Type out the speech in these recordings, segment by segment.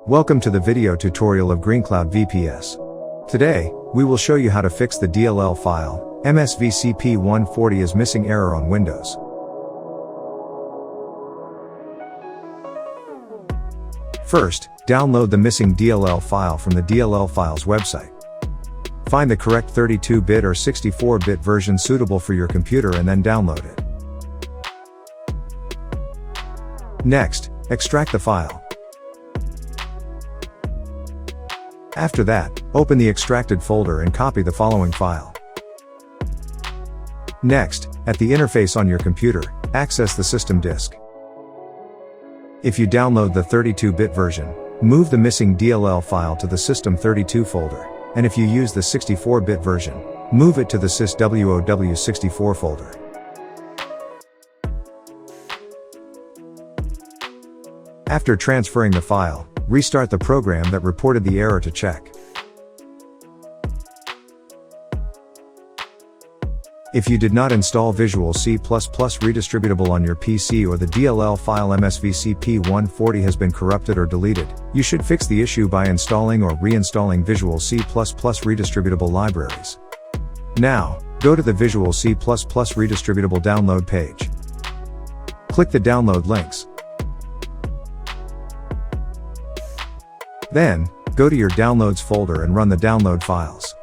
Welcome to the video tutorial of GreenCloud VPS. Today, we will show you how to fix the DLL file, MSVCP140 is missing error on Windows. First, download the missing DLL file from the DLL Files website. Find the correct 32-bit or 64-bit version suitable for your computer and then download it. Next, extract the file. After that, open the extracted folder and copy the following file. Next, at the interface on your computer, access the system disk. If you download the 32-bit version, move the missing DLL file to the System32 folder, and if you use the 64-bit version, move it to the SysWoW64 folder. After transferring the file, restart the program that reported the error to check. If you did not install Visual C++ redistributable on your PC or the DLL file MSVCP140 has been corrupted or deleted, you should fix the issue by installing or reinstalling Visual C++ redistributable libraries. Now, go to the Visual C++ redistributable download page. Click the download links. Then, go to your Downloads folder and run the download files.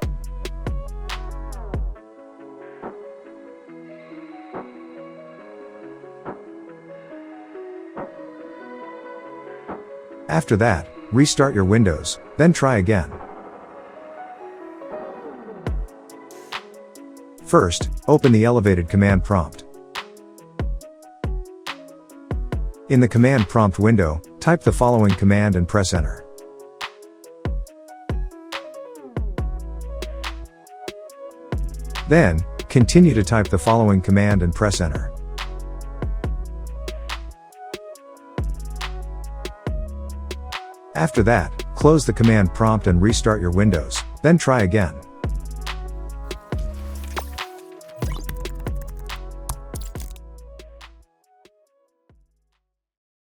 After that, restart your Windows, then try again. First, open the elevated command prompt. In the command prompt window, type the following command and press enter. Then, continue to type the following command and press enter. After that, close the command prompt and restart your Windows, then try again.